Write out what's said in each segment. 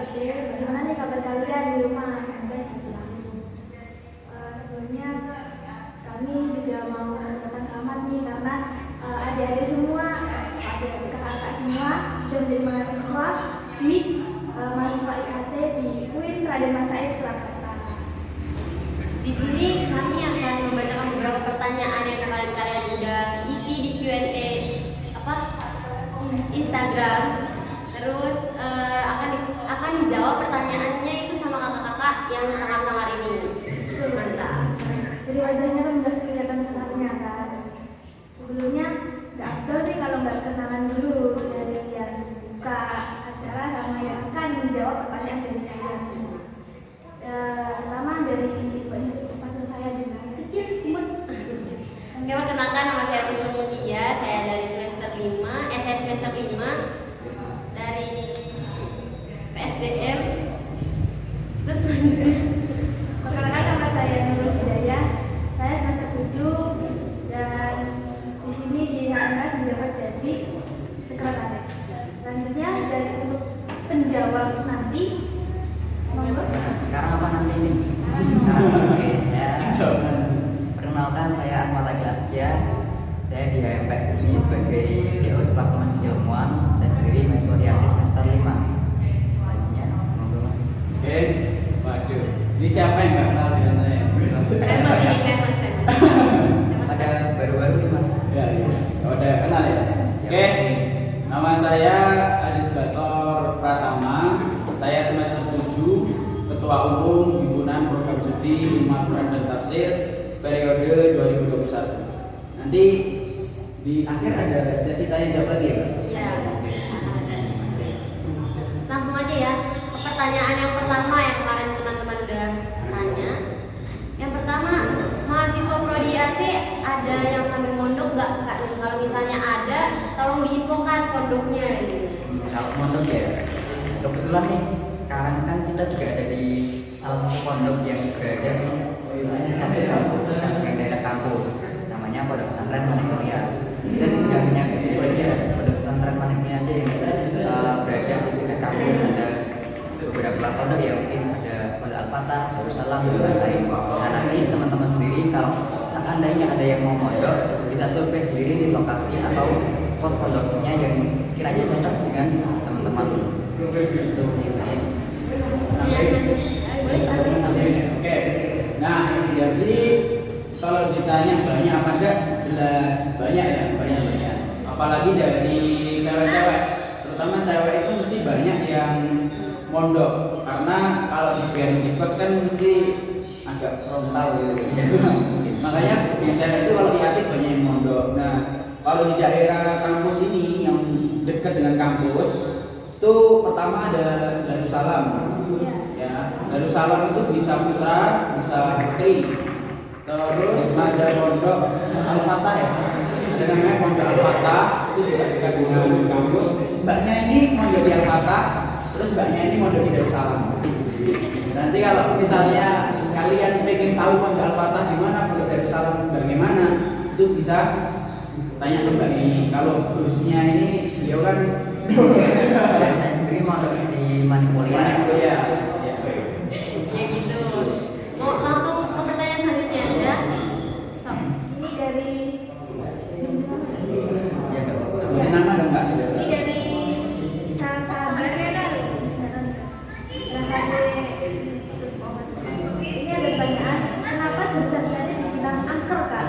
IAT. Bagaimana nih kabar kalian di rumah? Semoga sehat selalu. Sebelumnya kami juga mau mengucapkan selamat nih karena adik-adik semua, adik-adik kakak semua sudah menjadi mahasiswa di mahasiswa IAT di UIN Raden Mas Said Surakarta. Di sini kami akan membacakan beberapa pertanyaan yang kalian udah isi di Q&A Instagram. Terus akan dijawab pertanyaannya itu sama kakak-kakak yang sangat-sangat ini. Mantap. Jadi wajahnya kan udah kelihatan senangnya kan. Sebelumnya nggak afdol nih kalau nggak kenalan dulu dari yang buka acara sama yang akan menjawab pertanyaan dari kalian semua. Pertama dari partner saya dulu, kecil imut. Oke, perkenalkan nama saya Puspa Mutia, saya dari semester 5 dari PSDM. Terus Perkenalkan nama saya Nurul Hidayah, saya semester 7 dan di sini di HMS menjabat jadi sekretaris. Selanjutnya dari untuk penjawab nanti, monggo. Sekarang apa nanti ini? Sekarang oke, saya perkenalkan saya Ahmad Agil Askia. Saya di HMPS ini sebagai CO Departemen Keilmuan. Saya sendiri mahasiswa di AT semester 5. Selanjutnya, monggo Mas. Oke, waduh. Ini siapa yang nggak kenal dengan saya? famous. Ada baru-baru nih Mas. Ya, udah kenal ya. Oke, nama saya Adis Basor Pratama. Saya semester 7, Ketua Umum Himpunan Program Studi Ilmu Al-Quran dan Tafsir periode 2021. Nanti di akhir ada sesi tanya jawab lagi ya, Pak? Ya. Langsung aja ya ke pertanyaan yang pertama yang kemarin teman-teman udah tanya. Yang pertama, mahasiswa prodi IAT ada yang sambil mondok nggak? Kalau misalnya ada, tolong diinfokan pondoknya. Kalau pondok ya, kebetulan nih sekarang kan kita juga ada di salah satu pondok yang berada di daerah kampus, namanya Pondok Pesantren Manikmia. Dan nggak hanya itu aja, Pondok Pesantren Manikmia aja yang berada di dekat kampus. Ada beberapa pondok ya, mungkin ada Pondok Al-Fatah, Darussalam dan lain-lain. Nah nanti teman-teman sendiri kalau seandainya ada yang mau mondok, bisa survei sendiri di lokasi atau spot pondoknya yang sekiranya cocok dengan teman-teman. Itu Oke, nah jadi kalau ditanya banyak apa enggak, jelas banyak ya, banyak. Apalagi dari cewek-cewek, terutama cewek itu mesti banyak yang mondok, karena kalau dibiarin di kos kan mesti agak frontal gitu. Makanya yang cewek itu kalau diatik banyak yang mondok. Nah, kalau di daerah kampus ini yang dekat dengan kampus itu pertama ada Darussalam. Ya, Darussalam itu bisa putra, bisa putri. Terus ada Pondok Al-Fatah ya. Ada namanya Pondok Al-Fatah, itu juga dekat dengan kampus. Mbaknya ini mondok di Al-Fatah, terus mbaknya ini mondok di Darussalam. Nanti kalau misalnya kalian pengen tahu Pondok Al-Fatah di mana, Pondok Darussalam bagaimana, itu bisa tanya ke mbak ini. Kalau gurusnya ini dia kan saya sendiri mau di Manikmia. ya. Ya gitu. Mau langsung ke pertanyaan selanjutnya aja. Ini dari Ya nggak apa-apa. Sebutin nama dong Kak. ini dari Sasa ini ada pertanyaan, kenapa jurusan IAT dibilang angker Kak?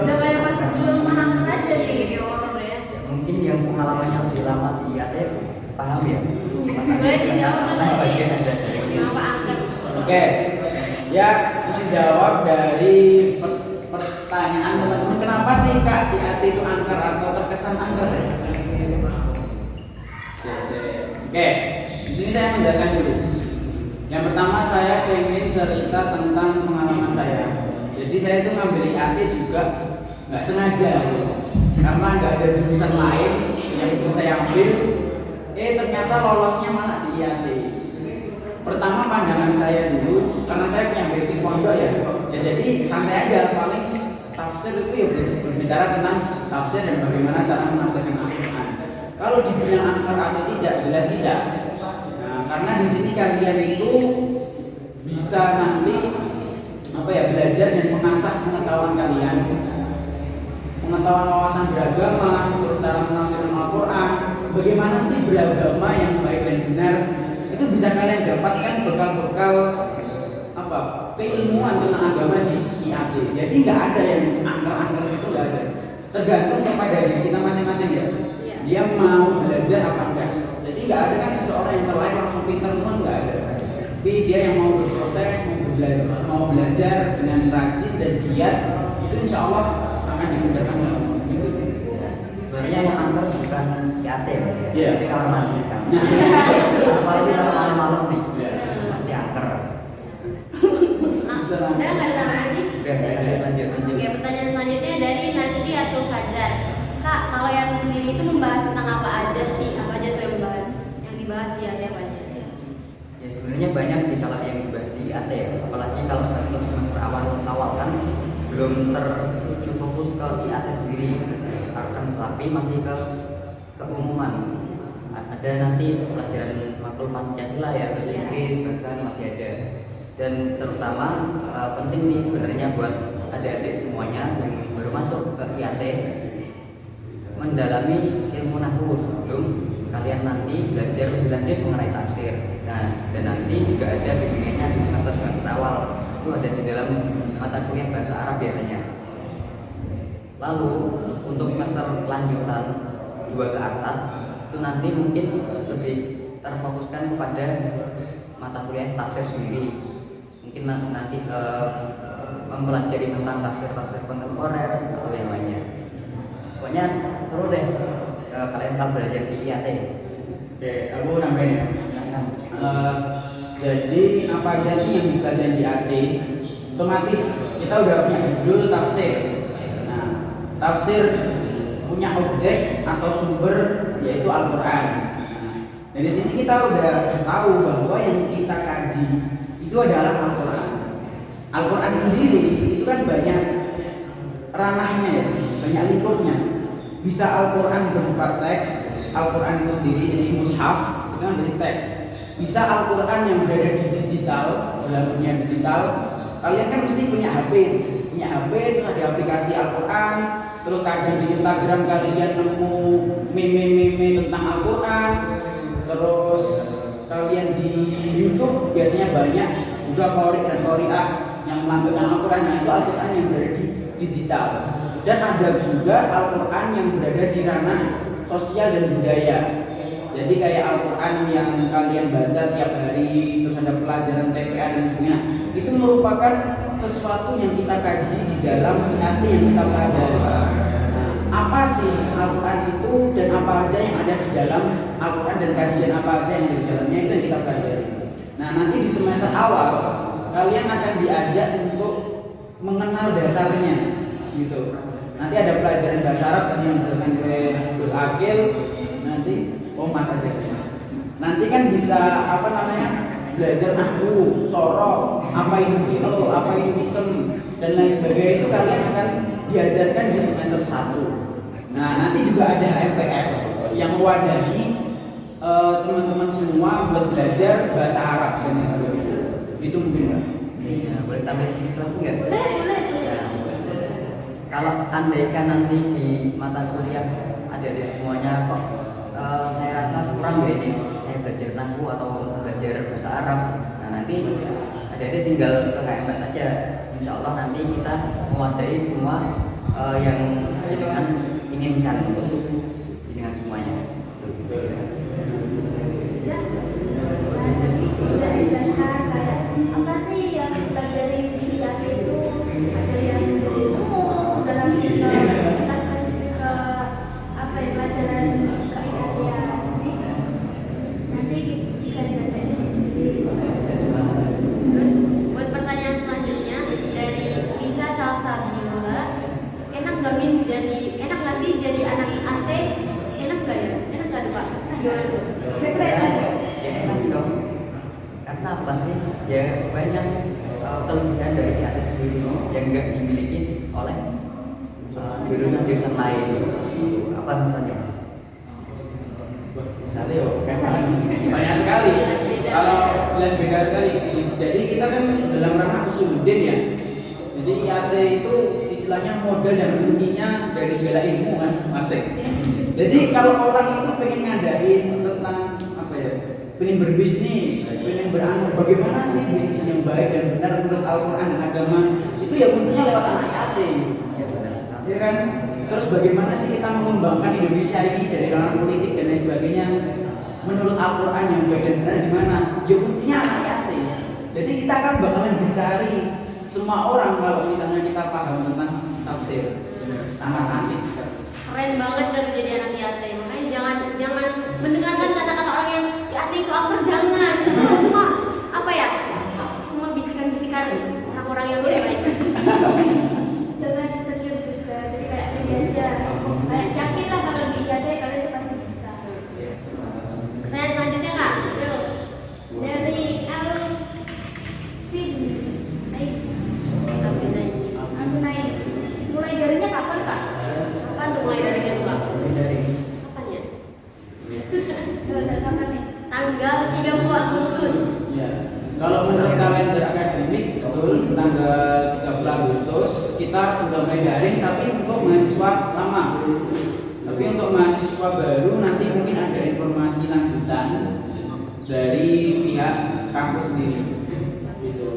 Udah kayak masuk rumah angker aja nih. Kayak horor ya. Mungkin yang pengalamannya lebih lama di IAT paham ya. Boleh dijawab lagi. Bagian ada dari ini. Kenapa angker? Oke. Ya, menjawab dari pertanyaan teman-teman, kenapa sih Kak IAT itu angker atau terkesan angker? Oke, di sini saya menjelaskan dulu. Yang pertama saya ingin cerita tentang pengalaman saya. Jadi saya itu ngambil IAT juga nggak sengaja, karena nggak ada jurusan lain yang bisa saya ambil. Ternyata lolosnya malah di IAT. Pertama pandangan saya dulu, karena saya punya basic pondok ya jadi santai aja, paling tafsir itu ya berbicara tentang tafsir dan bagaimana cara menafsirkan Al-Quran. Kalau dibilang angker atau tidak, jelas tidak. Nah, karena di sini kalian itu bisa nanti belajar dan mengasah pengetahuan kalian, pengetahuan wawasan beragama, terus cara menafsirkan Al-Quran, bagaimana sih beragama yang baik dan benar, itu bisa kalian dapatkan bekal-bekal keilmuan tentang agama di IAT. Jadi nggak ada yang angker-angker, itu nggak ada. Tergantung kepada diri kita masing-masing ya. Dia mau belajar apa enggak. Jadi nggak ada kan seseorang yang terlahir langsung pintar, itu nggak ada. Tapi dia yang mau berproses, mau belajar dengan rajin dan giat, itu insya Allah akan dimudahkan dalam hidup. Sebenarnya yang angker bukan IAT ya Mas, Iya. tapi kamar mandi kan. Apalagi kalau malam-malam nih, pasti angker. Udah nggak ada tambahan lagi? Udah, lanjut. Oke, pertanyaan selanjutnya dari Nasri atau Fajar. Kak, kalau yang sendiri itu membahas tentang apa aja sih? Apa aja tuh yang dibahas di IAT apa aja? Ya sebenarnya banyak sih kalau yang dibahas di IAT ya. Apalagi kalau semester awal kan belum tertuju fokus ke IAT sendiri, akan tetapi masih ke keumuman. Ada nanti pelajaran makul Pancasila ya, bahasa Inggris bahkan masih ada. Dan terutama penting nih sebenarnya buat adik-adik semuanya yang baru masuk ke IAT, mendalami ilmu nahwu sebelum kalian nanti belajar lebih lanjut mengenai tafsir. Nah, dan nanti juga ada bimbingannya di semester awal, itu ada di dalam mata kuliah bahasa Arab biasanya. Lalu untuk semester lanjutan 2 ke atas itu nanti mungkin lebih terfokuskan kepada mata kuliah tafsir sendiri. Mungkin nanti mempelajari tentang tafsir kontemporer atau yang lainnya. Pokoknya seru deh kalian kalau belajar di IAT. Oke, aku nambahin ya. Jadi apa aja sih yang dipelajari di IAT? Otomatis kita udah punya judul tafsir. Nah, tafsir punya objek atau sumber yaitu Al-Quran. Nah, dari sini kita udah tahu bahwa yang kita kaji itu adalah Al-Quran. Al-Quran sendiri itu kan banyak ranahnya ya, banyak lingkupnya. Bisa Al-Quran berupa teks, Al-Quran itu sendiri jadi mushaf, itu kan berarti teks. Bisa Al-Quran yang berada di digital, dalam dunia digital. Kalian kan mesti punya HP terus ada aplikasi Al-Quran, terus kadang di Instagram kalian nemu meme-meme tentang Al-Quran, terus kalian di YouTube biasanya banyak juga qori dan qoriah yang melantunkan Al-Quran, itu Al-Quran yang berada di digital. Dan ada juga Al-Quran yang berada di ranah sosial dan budaya. Jadi kayak Al-Quran yang kalian baca tiap hari, terus ada pelajaran TPA dan sebagainya, itu merupakan sesuatu yang kita kaji di dalam IAT yang kita pelajari. Nah, apa sih Al-Quran itu dan apa aja yang ada di dalam Al-Quran dan kajian apa aja yang ada di dalamnya, itu yang kita pelajari. Nah, nanti di semester awal kalian akan diajak untuk mengenal dasarnya gitu. Nanti ada pelajaran bahasa Arab tadi yang dijelaskan oleh Gus Akil, nanti Mas aja. Nanti kan bisa belajar nahwu, sorof, apa itu fi'il, apa itu ism dan lain sebagainya, itu kalian akan diajarkan di semester 1. Nah, nanti juga ada HMPS yang mewadahi teman-teman semua buat belajar bahasa Arab dan lain sebagainya. Itu mungkin Mbak. Ya, boleh tambahin sesuatu nggak? Boleh. Kalau andaikan nanti di mata kuliah adik-adik semuanya kok saya rasa kurang ya ini saya belajar nahwu atau belajar bahasa Arab. Nah, nanti adik-adik tinggal ke HMS saja. Insya Allah nanti kita mewadahi semua yang dengan inginkan dengan semuanya. Ya, tadi udah dijelaskan kayak apa sih yang dipelajari di IAT itu, ada yang dari umum dalam kita spesifik ke pelajaran ke IAT ya. Jadi nanti bisa dirasain sendiri. Terus buat pertanyaan selanjutnya dari Lisa Salsabila, enak nggak sih jadi anak IAT? Enak nggak ya? Enak nggak tuh Pak? Gimana tuh? Ya enak dong. Karena apa sih? Ya banyak kelebihan dari IAT sendiri yang nggak dimiliki oleh jurusan-jurusan lain. Apa misalnya Mas? Misalnya banyak sekali. Beda Kalau jelas beda sekali. Jadi kita kan dalam ranah usuluddin ya. Jadi IAT itu istilahnya modal dan kuncinya dari segala ilmu kan, masing. Jadi kalau orang itu pengen ngadain tentang apa ya, pengen berbisnis, pengen bagaimana sih bisnis yang baik dan benar menurut Al-Quran dan agama, itu ya kuncinya lewat anak IAT. Ya benar sekali. Ya kan? Terus bagaimana sih kita mengembangkan Indonesia ini dari ranah politik dan lain sebagainya menurut Al-Quran yang baik dan benar gimana? Ya kuncinya anak IAT. Jadi kita kan bakalan dicari semua orang kalau misalnya kita paham tentang tafsir. Sangat asik sekali. Keren banget kan jadi anak IAT. Makanya jangan mendengarkan kata-kata orang yang IAT itu apa, jangan. Itu cuma apa ya? Cuma bisikan-bisikan orang yang baik. Jangan insecure juga, jadi kayak ini aja. Kayak yakin lah kalau di IAD kalian tuh pasti bisa. Saya selanjutnya nggak? Yuk. Dari Alvin naik, aku naik. Mulai darinya kapan kak? Kapan tuh mulai darinya tuh kak? Kapan ya? Dari kapan nih? Tanggal 30 Agustus. Ya. Kalau menurut kalender akademik betul tanggal 30 Agustus kita udah mulai daring, tapi untuk mahasiswa lama. Tapi untuk mahasiswa baru nanti mungkin ada informasi lanjutan dari pihak kampus sendiri. Gitu.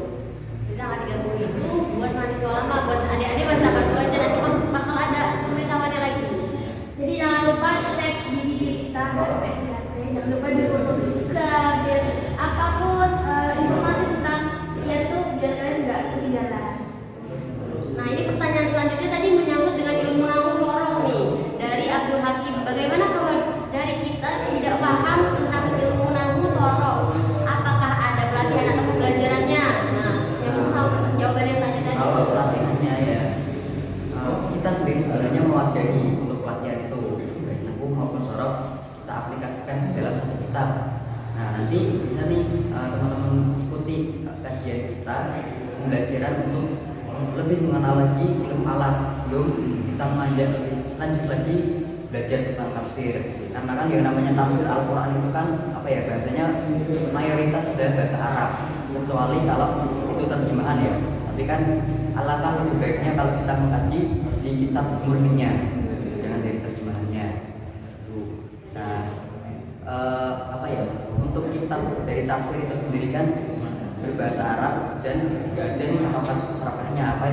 Jadi tanggal 30 itu buat mahasiswa lama, buat adik-adik masa baru aja nanti bakal ada pemberitahuannya lagi. Jadi jangan lupa cek di kita PSDT, jangan lupa di follow juga biar apapun informasi tentang IAD itu biar kalian nggak ketinggalan. Nah ini pertanyaan selanjutnya tadi menyangkut dengan ilmu nahu sorong nih dari Abdul Hakim. Bagaimana kalau dari kita tidak paham tentang ilmu nahu sorong? Apakah ada pelatihan atau pembelajarannya? Nah yang belum tahu jawabannya tadi. Kalau pelatihannya ya, kita sendiri sebenarnya mewadahi untuk pelatihan itu baik nahu maupun sorof kita aplikasikan di dalam satu kitab. Nah nanti bisa nih teman-teman ikuti kajian kita pembelajaran untuk lebih mengenal lagi ilmu alat sebelum kita lanjut lagi belajar tentang tafsir. Karena kan yang namanya tafsir Al-Quran itu kan apa ya, bahasanya mayoritas adalah bahasa Arab, kecuali kalau itu terjemahan ya. Tapi kan alangkah lebih baiknya kalau kita mengkaji di kitab murninya, jangan dari terjemahannya. Nah, apa ya, untuk kitab dari tafsir itu sendiri kan berbahasa Arab dan nggak ada nih harokatnya apa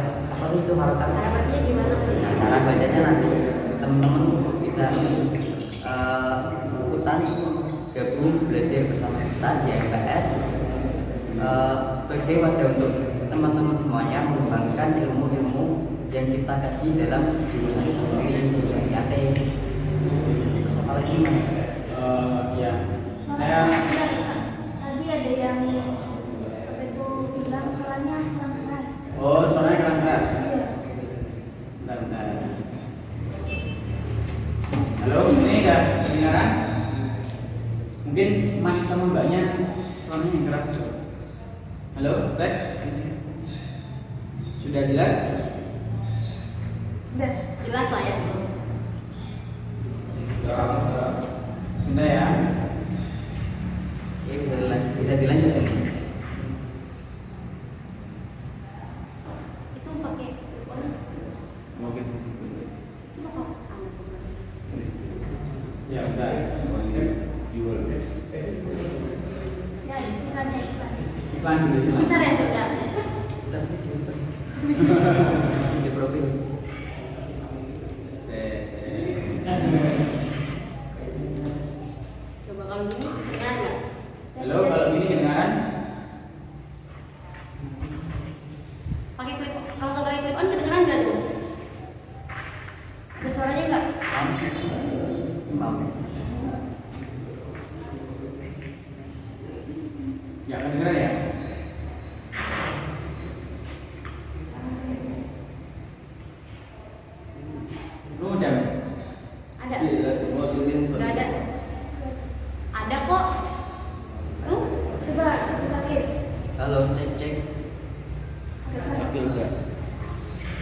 sih itu harokat? Cara bacanya gimana? Nah, cara bacanya nanti teman-teman bisa ikutan gabung belajar bersama kita di MPS sebagai wadah untuk teman-teman semuanya mengembangkan ilmu-ilmu yang kita kaji dalam jurusan itu sendiri, jurusan IAT. Terus apa lagi mas? Ya, saya Tadi ada yang bilang suaranya kurang keras. oh suaranya kurang keras. Iya. Bentar. Halo, ini udah kedengaran? Mungkin mas sama mbaknya suaranya yang keras. Halo, cek. Sudah jelas? Udah. Jelas lah ya. Sudah ya. Bisa dilanjut ya? Itu pakai telepon. Mungkin. Itu apa? Ya udah. Jual. Ya, iklannya iklan. Iklan dulu iklan. Bentar ya sebentar. Di profil. Coba kalau gini kedengeran nggak? Halo, kalau gini kedengaran? Pakai clip, kalau nggak pakai clip on kedengeran nggak tuh? Ada suaranya nggak? Maaf. Ya kedengaran ya? Lu udah? Ada? Nggak ada. Ada kok. Tuh. Coba aku sakit. Halo, cek. Agak keras.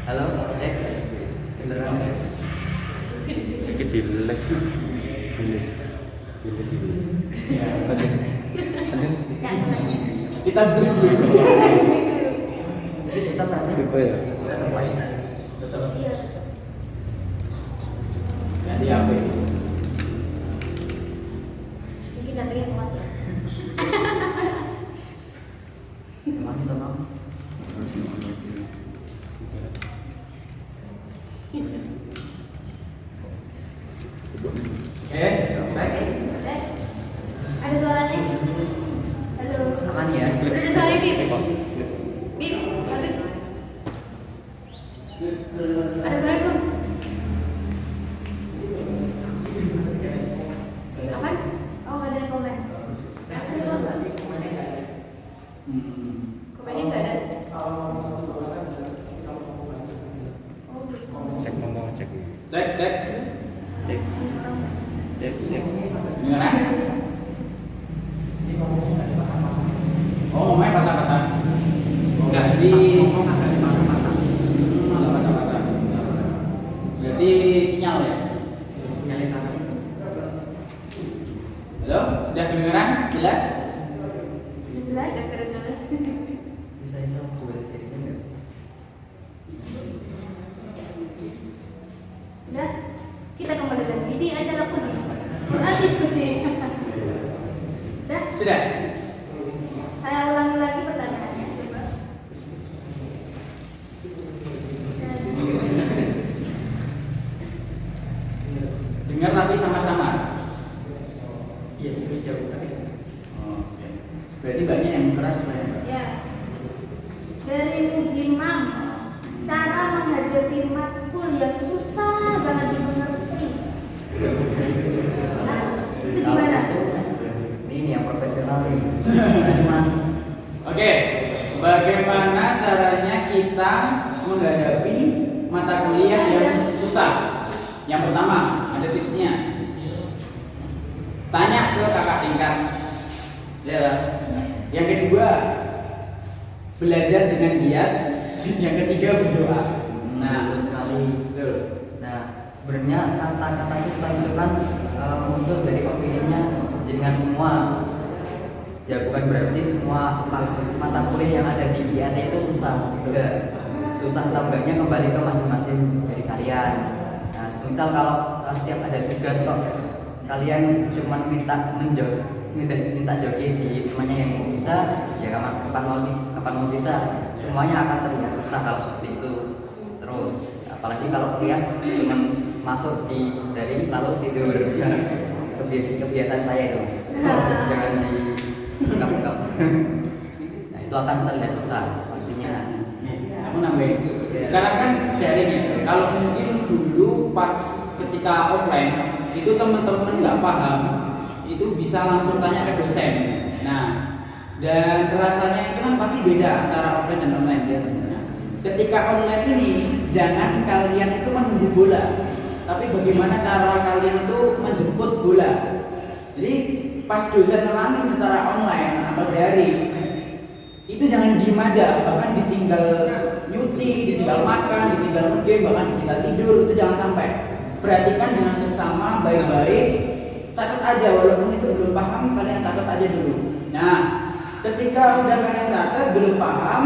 Halo, cek. Beneran? Sedikit dilek. Ya. Nggak ngerti. Kita break dulu. Jadi tetap pasti tetap lain. Tetap Iya. ganti HP. Mungkin datangnya telat ya. Emang itu Mam? Cek. Oke. Ada suaranya? Halo. Aman ya? Udah ada suara Bib. Bib, Habib. Ada suara belum? Apa? Oh, nggak ada komen. Ada keluar nggak? Komennya nggak ada. Oh, gitu. Cek ngomong cek. Cek. Cek. Cek. Dengeran? Oh, ngomongnya patah-patah. Berarti patah-patah. Berarti sinyal ya? Halo, sudah kedengeran? Jelas? Udah jelas? Bisa kedengaran. Bisa buat jadinya nggak sih? Udah. Kita kembali lagi di acara kuis. Diskusi. Udah. Sudah? Saya ulangi lagi pertanyaannya. Coba. Dengar tapi sama-sama. Iya, itu jauh tapi. Oke. Berarti banyak yang keras lah ya, Mbak? Ya. Dari Mugimam, cara menghadapi matkul yang susah banget dimengerti. Nah, itu gimana? Ini yang profesional nih. Ini Mas. Oke, bagaimana caranya kita menghadapi mata kuliah yang susah? Yang pertama, ada tipsnya. Tanya ke kakak tingkat. Ya. Yang kedua, belajar dengan giat. Yang ketiga, berdoa. Nah, betul sekali. Betul. Nah, sebenarnya kata-kata susah itu kan muncul dari opininya dengan semua. Ya bukan berarti semua mata kuliah yang ada di IAT itu susah. Enggak. Susah atau enggaknya kembali ke masing-masing dari kalian. Nah, misal kalau setiap ada tugas kok kalian cuma minta joget di temannya yang mau bisa, ya kapan mau bisa, semuanya akan terlihat susah kalau seperti itu. Terus apalagi kalau kuliah cuma masuk dari lalu tidur. Kebiasaan saya itu Mas. Jangan diungkap-ungkap. Nah itu akan terlihat susah pastinya. Nih, aku nambahin. Sekarang kan daring ya. Kalau mungkin dulu pas ketika offline itu teman-teman nggak paham, itu bisa langsung tanya ke dosen. Nah, dan rasanya itu kan pasti beda antara offline dan online ya. Ketika online ini jangan kalian itu menunggu bola, tapi bagaimana cara kalian itu menjemput bola. Jadi pas dosen nerangin secara online atau daring, itu jangan diem aja, bahkan ditinggal nyuci, ditinggal makan, ditinggal nge-game, bahkan ditinggal tidur, itu jangan sampai. Perhatikan dengan seksama, baik-baik, catat aja, walaupun itu belum paham, kalian catat aja dulu. Nah, ketika udah kalian catat, belum paham,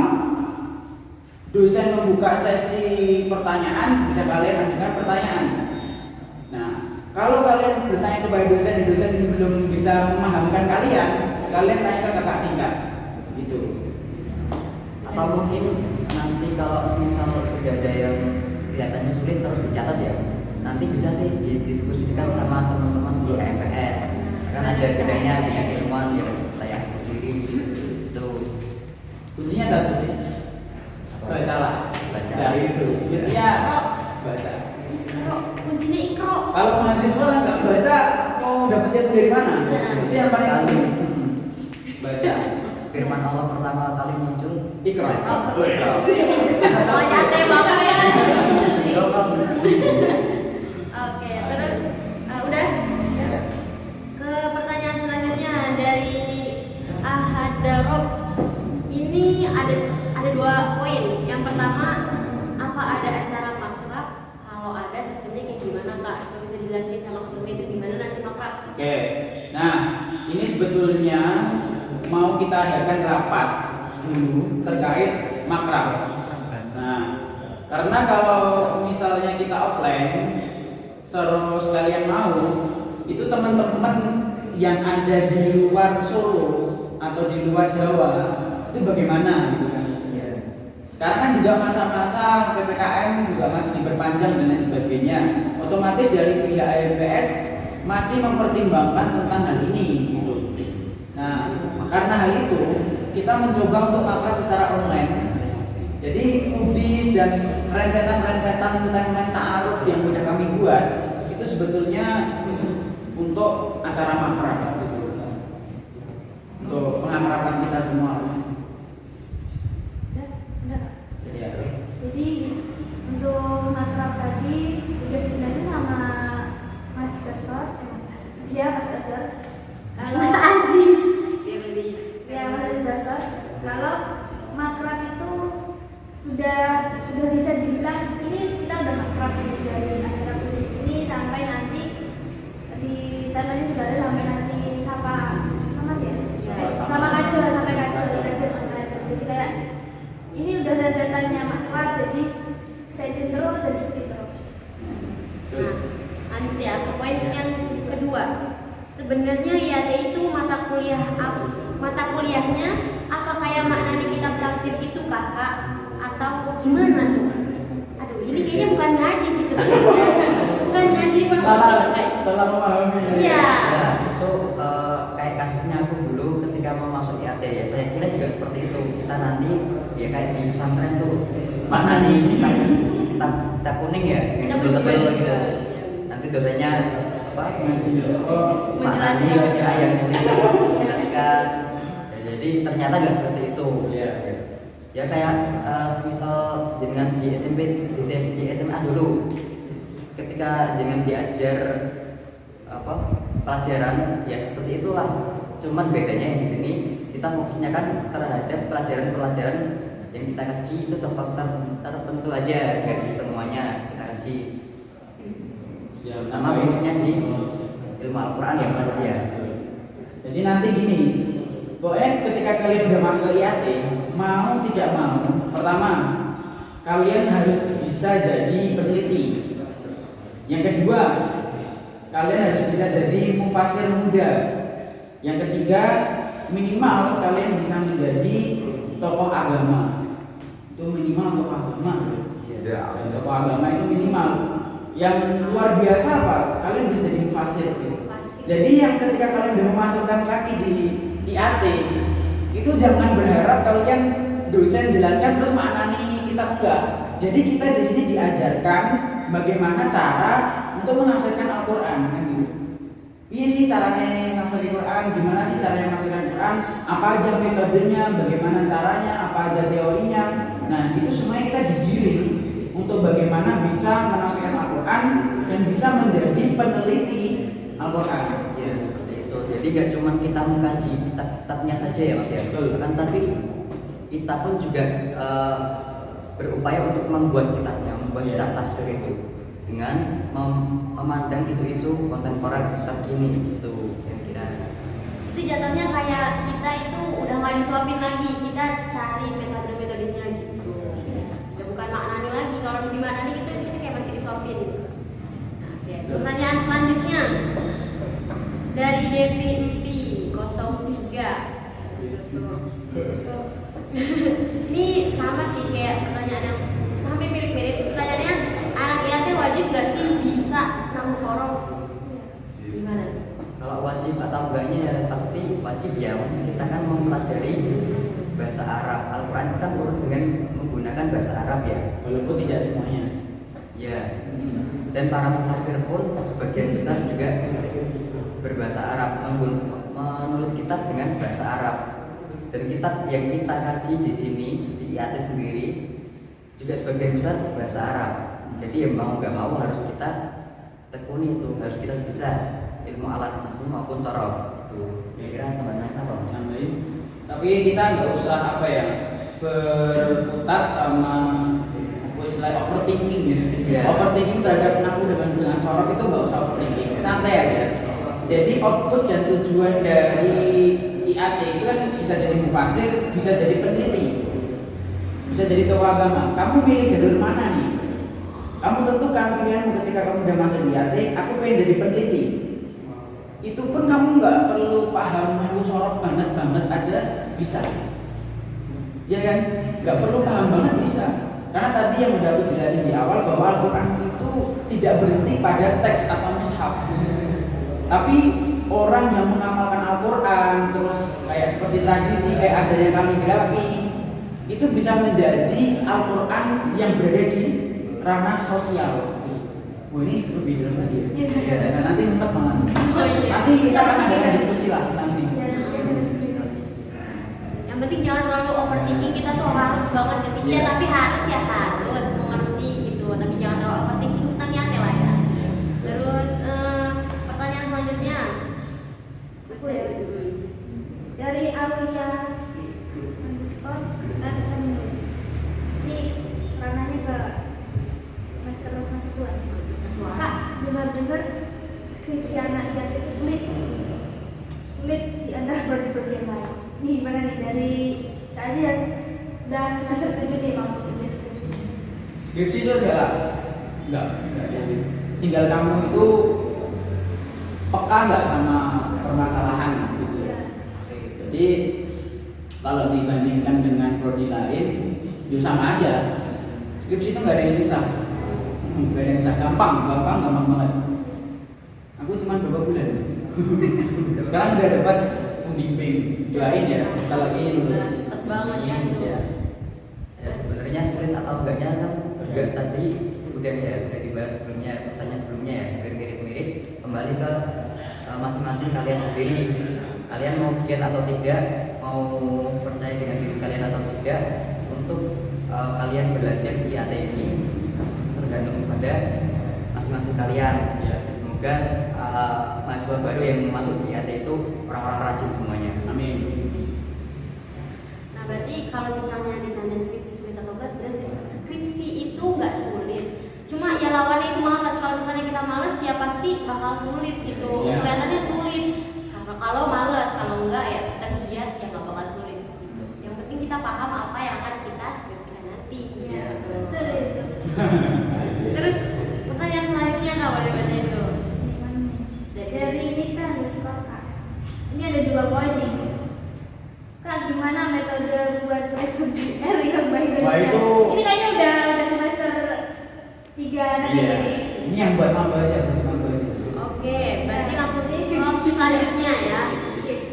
dosen membuka sesi pertanyaan, bisa kalian ajukan pertanyaan. Nah, kalau kalian bertanya kepada dosen belum bisa memahamkan kalian tanya ke kakak tingkat, gitu. Atau mungkin nanti kalau misal udah ada yang kelihatannya sulit terus dicatat ya, nanti bisa sih didiskusikan sama teman-teman di HMPS. Kan ada bedanya dengan ilmuwan yang saya sendiri itu. Kuncinya satu sih, bacalah. Baca. Dari itu, kuncinya baca. Ikro, kuncinya ikro. Kalau mahasiswa nggak baca, mau dapat ilmu dari mana? Itu yang paling penting. Baca. Firman Allah pertama kali muncul Ikra. Oh, nyantai banget ya. Oke, terus udah ke pertanyaan selanjutnya dari Ahad Darob. Ini ada 2 poin. Yang pertama, apa ada acara makrab? Kalau ada, sistemnya kayak gimana Kak? Bisa dijelasin sama sebelumnya itu gimana nanti makrab? Oke. Nah, ini sebetulnya mau kita adakan rapat dulu terkait makrab. Nah, karena kalau misalnya kita offline terus kalian mau, itu teman-teman yang ada di luar Solo atau di luar Jawa itu bagaimana gitu kan? Sekarang kan juga masa-masa PPKM juga masih diperpanjang dan lain sebagainya. Otomatis dari pihak AMPS masih mempertimbangkan tentang hal ini gitu. Nah, karena hal itu kita mencoba untuk makrab secara online. Jadi kudis dan rentetan-rentetan tentang ta'aruf yang sudah kami buat itu sebetulnya untuk acara makrab gitu. Untuk pengakraban kita semua. Ya. Jadi untuk makrab tadi udah dijelasin sama Mas Gasor, Mas Gasor. Kalau Mas Aziz. Biar lebih. Ya Mas Gasor, kalau makrab itu sudah bisa dibilang ini kita udah makrab dari acara kulis ini sampai nanti di tandanya juga ada sampai nanti sama dia sama kajo sampai kajo online. Jadi kayak ini udah rentetannya makrab, jadi stay tune terus dan ikuti terus. Nah, lanjut ya ke poin yang kedua. Sebenarnya IAT itu mata kuliahnya apa kayak maknanya kitab tafsir itu kakak atau gimana tuh? Aduh, ini kayaknya bukan ngaji sih sebenarnya. Bukan ngaji Salah memahami. Iya. Ya, itu kayak kasusnya aku dulu ketika mau masuk IAT ya. Saya kira juga seperti itu. Kita nanti ya kayak di pesantren tuh mana nih kita kuning ya, yang betul-betul gitu. Nanti dosennya apa? Maknanya yang kuning menjelaskan. Jadi ternyata nggak seperti itu. Ya kayak misal dengan di SMP, di SMA dulu, ketika dengan diajar pelajaran ya seperti itulah. Cuman bedanya yang di sini kita fokusnya kan terhadap pelajaran-pelajaran yang kita kaji itu tertentu aja, nggak semuanya kita kaji. Sama fokusnya di ilmu Al-Quran yang saja. Jadi nanti gini, pokoknya ketika kalian udah masuk ke IAT, mau tidak mau, pertama kalian harus bisa jadi peneliti. Yang kedua, kalian harus bisa jadi mufasir muda. Yang ketiga, minimal kalian bisa menjadi tokoh agama. Itu minimal tokoh agama. Tokoh agama itu minimal. Yang luar biasa apa? Kalian bisa jadi mufasir. Jadi yang ketika kalian udah memasukkan kaki di IAT, itu jangan berharap kalian dosen jelaskan terus maknani kitab, enggak. Jadi kita di sini diajarkan bagaimana cara untuk menafsirkan Al-Quran kan gitu. Iya sih caranya menafsirkan Al-Quran, gimana sih caranya menafsirkan Al-Quran, apa aja metodenya, bagaimana caranya, apa aja teorinya. Nah, itu semuanya kita digiring untuk bagaimana bisa menafsirkan Al-Quran dan bisa menjadi peneliti Al-Quran. Ya seperti itu. Jadi gak cuma kita mengkaji kitab-kitabnya saja ya Mas ya. Kan tapi kita pun juga berupaya untuk membuat kitabnya, membuat kitab tafsir itu dengan memandang isu-isu kontemporer terkini itu kira-kira. Itu jatuhnya kayak kita itu udah nggak disuapin lagi, kita cari metode-metodenya gitu. Ya bukan maknanya lagi, kalau dimaknani itu kita kayak masih disuapin. Nah, pertanyaan selanjutnya dari Devi Empi 03. Ini sama sih kayak pertanyaan yang hampir mirip-mirip. Pertanyaannya, anak IAT wajib gak sih bisa nahu sorof? Gimana? Kalau wajib atau enggaknya ya pasti wajib ya. Kita kan mempelajari bahasa Arab. Al-Quran itu kan turun dengan menggunakan bahasa Arab ya. Walaupun tidak semuanya. Ya. Dan para mufasir pun sebagian besar juga berbahasa Arab, menulis kitab dengan bahasa Arab. Dan kitab yang kita kaji di sini di IAT sendiri juga sebagian besar bahasa Arab. Jadi ya mau nggak mau harus kita tekuni itu, harus kita bisa ilmu alat maupun sorof itu. Kira-kira teman-teman apa Mas? Tapi kita nggak usah apa ya berkutat sama istilah overthinking gitu. Yeah. Overthinking terhadap nahu dengan sorof itu nggak usah overthinking, santai aja. Jadi output dan tujuan dari IAT itu kan bisa jadi mufasir, bisa jadi peneliti, bisa jadi tokoh agama. Kamu milih jalur mana nih? Kamu tentukan pilihanmu ketika kamu udah masuk di IAT. Aku pengen jadi peneliti. Itu pun kamu nggak perlu paham sorot banget aja bisa. Ya kan? Nggak perlu paham banget bisa. Karena tadi yang udah aku jelasin di awal bahwa Al-Quran itu tidak berhenti pada teks atau mushaf. Tapi orang yang mengamalkan Al-Quran terus kayak seperti tradisi, kayak ada yang kaligrafi, itu bisa menjadi Al-Quran yang berada di ranah sosial. Oh ini lebih dalam lagi ya? Iya. Nah, nanti mumpet banget. Oh iya. Nanti kita akan ada diskusi lah tentang ini. Yang penting jangan terlalu overthinking, kita tuh harus banget ngerti. Ya tapi harus mengerti gitu. Tapi jangan terlalu overthinking tentang nyate lah ya. Terus pertanyaan selanjutnya. Aku ya. Dari Aulia underscore dan ini ranahnya ke semester 2. Kak, dengar skripsi anak IAT itu sulit di antara prodi-prodi yang lain. Ini gimana nih dari Kak Aziz yang udah semester 7 nih mau kerja skripsi? Skripsi sudah enggak jadi. Tinggal kamu itu peka nggak sama permasalahan gitu. Iya. Jadi kalau dibandingkan dengan prodi lain, ya sama aja. Skripsi itu nggak ada yang susah. Nggak ada yang susah, gampang banget. Aku cuma beberapa bulan. Sekarang udah dapat pembimbing. Doain ya, kita lagi lulus. Cepet banget kan tuh. Ya. Ya sebenarnya sulit atau enggaknya kan juga tadi udah dibahas sebelumnya, pertanyaan sebelumnya ya, mirip-mirip. Kembali ke masing-masing kalian sendiri. Kalian mau giat atau tidak, mau percaya dengan diri kalian atau tidak, untuk kalian belajar di IAT ini tergantung kepada masing-masing kalian. Ya. Semoga mahasiswa baru yang masuk di IAT itu orang-orang rajin semuanya. Amin. Nah berarti kalau misalnya ditanya skripsi sulit atau enggak, sebenarnya skripsi itu nggak sulit. Cuma ya lawannya itu malas. Kalau misalnya kita malas ya pasti bakal sulit gitu. Yeah. Kelihatannya sulit. Karena kalau malas, kalau enggak ya kita giat ya nggak bakal sulit. Yang penting kita paham apa yang akan kita skripsikan nanti. Iya. Gitu. Sulit. Terus pertanyaan selanjutnya nggak boleh baca itu. Dari Nisa underscore Kak. Ini ada 2 poin nih. Kak, gimana metode buat questionnaire yang baik? Wah, itu- Ini kayaknya udah semester 3 nanti. Iya. Ini yang buat maba aja, harus maba aja. Oke, berarti langsung ke selanjutnya ya.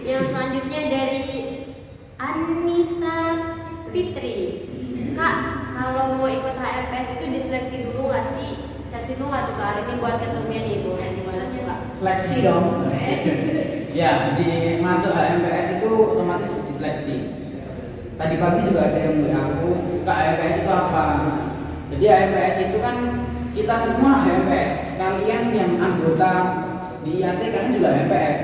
Yang selanjutnya dari Anissa Fitri. Kak, kalau mau ikut HMPS itu diseleksi dulu nggak sih? Seleksi dulu nggak tuh Kak? Ini buat ketemuan nih, boleh gimana tuh Kak? Seleksi dong. Ya, di masuk HMPS itu otomatis diseleksi. Tadi pagi juga ada yang WA aku, Kak HMPS itu apa? Jadi HMPS itu kan kita semua HMPS. Kalian yang anggota di IAT kalian juga HMPS.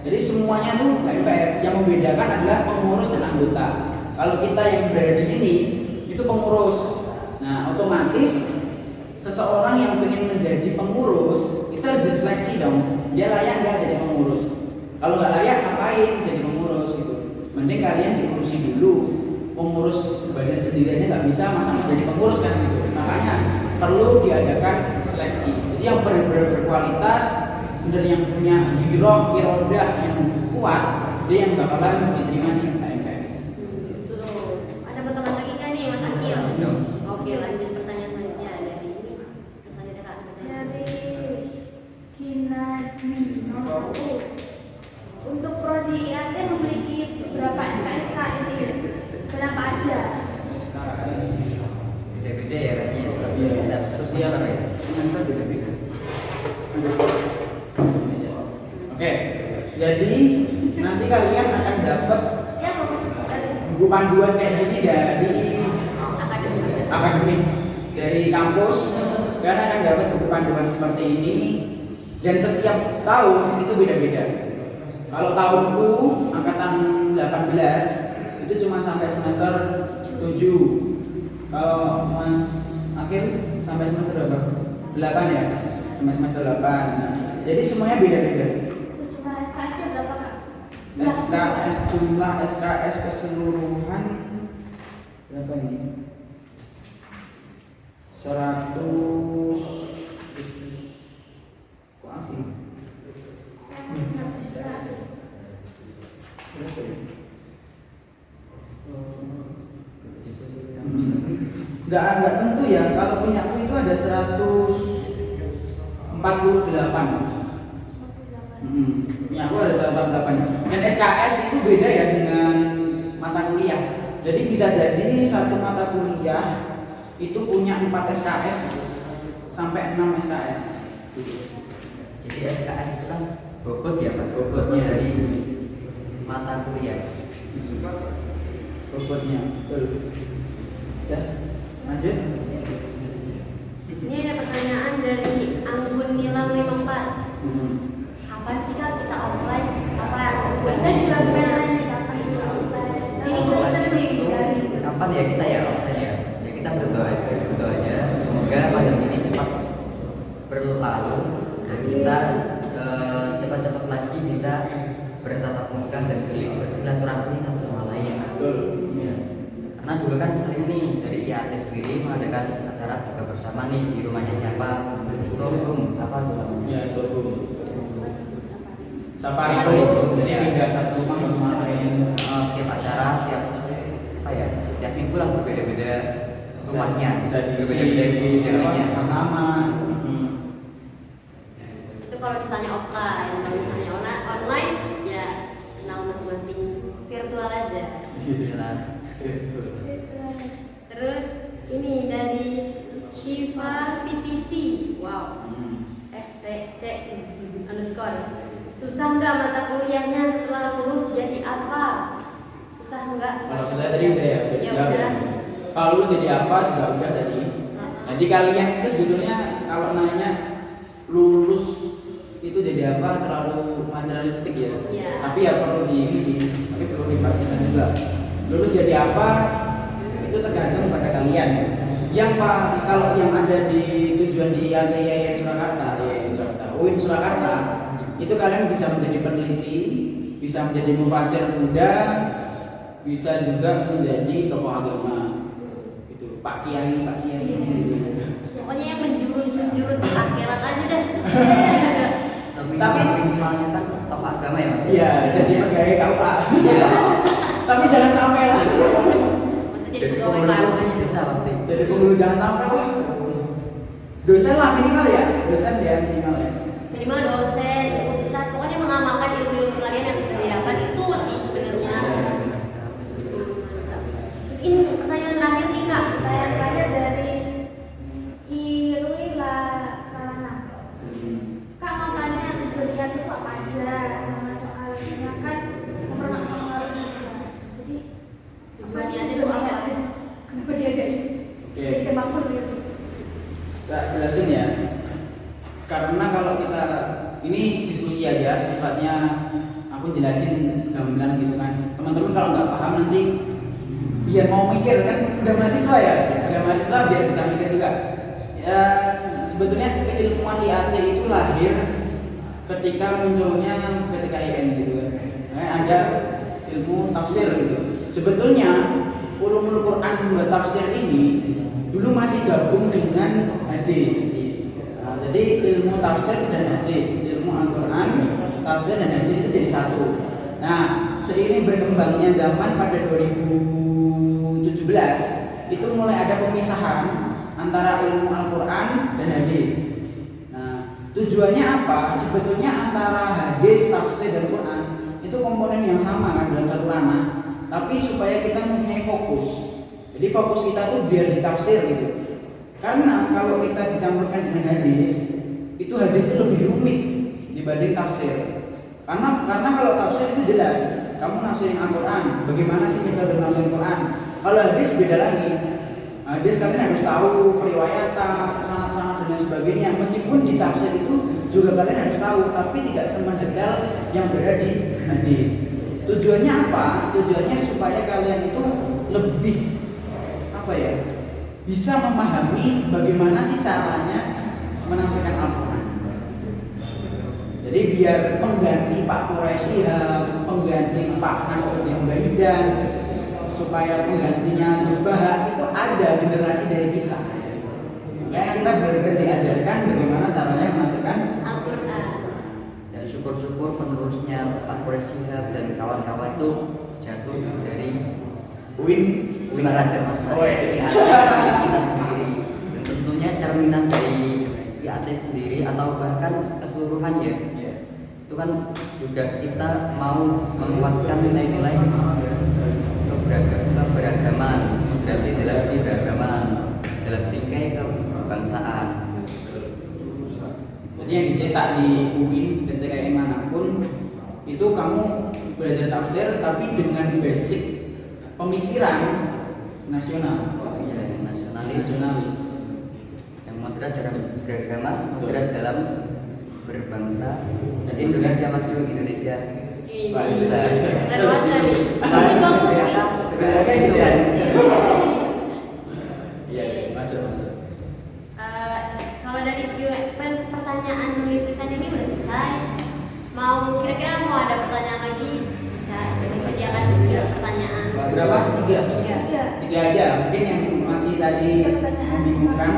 Jadi semuanya tuh HMPS. Yang membedakan adalah pengurus dan anggota. Kalau kita yang berada di sini itu pengurus. Nah, otomatis seseorang yang ingin menjadi pengurus itu harus diseleksi dong. Dia layak nggak jadi pengurus? Kalau nggak layak ngapain jadi pengurus gitu? Mending kalian diurusi dulu. Pengurus badan sendiri aja nggak bisa, masa mau jadi pengurus kan gitu. Makanya perlu diadakan seleksi. Jadi yang benar-benar berkualitas, benar yang punya irodah yang kuat, dia yang bakalan diterima di HMPS. Tuh, ada pertanyaan lagi nggak nih Mas Akil? Ada. Oke, lanjut pertanyaan selanjutnya dari ini. Pertanyaan Kak. Dari Gina Dwi nomor 1. Untuk prodi IAT memiliki berapa SKSK ini? Berapa aja? Beda-beda ya kayaknya setiap sosial ya. Semester beda-beda. Oke, jadi nanti kalian akan dapat Ya, fokus sekali. buku panduan kayak gini dari akademik dari kampus. Kalian akan dapat buku panduan seperti ini, dan setiap tahun itu beda-beda. Kalau tahunku angkatan 18 itu cuma sampai semester 7. Kalau Mas Akil sampai semester berapa? 8 ya? Sampai semester 8. Nah, jadi semuanya beda-beda. SKS jumlah SKS keseluruhan berapa ini? 100 maaf ini. Berapa ya? Enggak tentu ya. Kalau punya aku itu ada 148. Punya aku ada 148. Dan SKS itu beda ya dengan mata kuliah. Jadi bisa jadi satu mata kuliah itu punya 4 SKS sampai 6 SKS. Jadi SKS itu kan bobot ya Mas, Bobotnya. dari mata kuliah. Bobotnya, betul. Ya, lanjut. Ini ada pertanyaan dari Anggun Nilam 54. Kapan sih Kak kita offline? Kapan? Kita juga bertanya nih kapan itu offline. Ini Bosen nih Itu dari kapan ya kita ya offline ya? Ya kita berdoa aja semoga pandemi ini cepat berlalu dan kita cepat-cepat lagi bisa bertatap muka dan bersilaturahmi satu sama lain. Betul. Ya. Karena dulu kan sering nih dari IAT sendiri mengadakan acara buka bersama nih di rumahnya siapa? Turgum apa tuh namanya? Ya, betul. Safari Safari. itu jadi pindah satu rumah ke rumah lain. Setiap acara, setiap apa ya? Setiap minggu lah berbeda-beda rumahnya, Bisa berbeda-beda jalannya. nama. Itu kalau misalnya offline, kalau misalnya online ya kenal masing-masing virtual aja. Jelas. Terus ini dari Shiva PTC. Wow. FTC underscore. Susah nggak mata kuliahnya setelah lulus jadi apa? Susah nggak? Kalau saya tadi udah ya, Ya jawab ya. udah. Kalau lulus jadi apa juga udah tadi. Jadi kalian itu sebetulnya kalau nanya lulus itu jadi apa terlalu materialistik ya. Iya. Tapi ya perlu ini sih, tapi perlu dipastikan juga. Lulus jadi apa itu tergantung pada kalian. Yang kalau yang ada di tujuan di IAIN Surakarta, UIN Surakarta, itu kalian bisa menjadi peneliti, bisa menjadi mufasir muda, bisa juga menjadi tokoh agama. Itu Pak Kiai. Pokoknya yang menjurus ke akhirat aja dah. Tapi minimalnya kan tokoh agama ya Mas. Iya, jadi pegawai KUA. Tapi jangan sampai lah. Masa jadi pegawai KUA aja. Bisa pasti. Jadi penghulu jangan sampai lah. Dosen lah minimal ya, dosen ya minimal ya. Minimal dosen, ustadz, pokoknya mengamalkan ilmu-ilmu kalian yang sudah didapat itu sih sebenarnya. Terus ini pertanyaan terakhir nih Kak. pertanyaan terakhir dari Irui Lalana. Kak mau tanya tujuan lihat itu apa aja sama soalnya kan mempengaruhi juga. Jadi apa sih Tujuannya itu tujuan apa? lihat? Kenapa dia jadi? Oke. Jadi kemakmur gitu. Tak jelasin ya. Karena kalau kita ini diskusi aja sifatnya, aku jelasin gamblang gitu kan. Teman-teman kalau nggak paham nanti biar mau mikir kan udah mahasiswa ya, udah mahasiswa biar bisa mikir juga. Ya, sebetulnya keilmuan IAT itu lahir ketika munculnya PTKIN gitu kan. Ada ilmu tafsir gitu. Sebetulnya ulumul Quran hingga tafsir ini dulu masih gabung dengan hadis. Nah, jadi ilmu tafsir dan hadis, ilmu Al-Quran, tafsir dan hadis itu jadi satu. Nah, seiring berkembangnya zaman pada 2017 itu mulai ada pemisahan antara ilmu Al-Quran dan hadis. Nah, tujuannya apa? Sebetulnya antara hadis, tafsir dan Quran itu komponen yang sama kan dalam satu ranah. Tapi supaya kita mempunyai fokus. Jadi fokus kita tuh biar ditafsir gitu. Karena kalau kita dicampurkan dengan hadis, itu hadis itu lebih rumit dibanding tafsir. Karena kalau tafsir itu jelas, kamu nafsirin Al-Quran, bagaimana sih metode nafsirin Quran. Kalau hadis beda lagi. Hadis kalian harus tahu periwayatan, sanad-sanad dan lain sebagainya. Meskipun di tafsir itu juga kalian harus tahu, tapi tidak semendetail yang berada di hadis. Tujuannya apa? Tujuannya supaya kalian itu lebih bisa memahami bagaimana sih caranya menafsirkan Al-Quran. Jadi biar pengganti Pak Quraisy, pengganti Pak Nasruddin Baidan, supaya penggantinya Gus Baha itu ada generasi dari kita. Ya kita benar-benar diajarkan bagaimana caranya menafsirkan Al-Quran. Dan syukur-syukur penerusnya Pak Quraisy dan kawan-kawan itu jatuh dari UIN agama Oh, yes. kita sendiri, dan tentunya cerminan dari IAT sendiri atau bahkan keseluruhan ya. Itu kan juga kita mau menguatkan nilai-nilai keberagaman, moderasi dalam keberagaman, dalam bingkai kebangsaan. Jadi yang dicetak di UIN dan TKI manapun itu kamu belajar tafsir tapi dengan basic pemikiran nasional, Ya, nasionalis, yang moderat dalam beragama, moderat dalam berbangsa, dan Indonesia maju, Indonesia bangsa. Keren banget nih. Ini bagus nih. Kayak gitu kan? Iya, masuk. Kalau dari pertanyaan nulis lisan ini udah selesai. Mau kira-kira mau ada pertanyaan lagi? Bisa disediakan juga pertanyaan. Berapa? 3? Tiga. 3 aja. Mungkin yang masih tadi membingungkan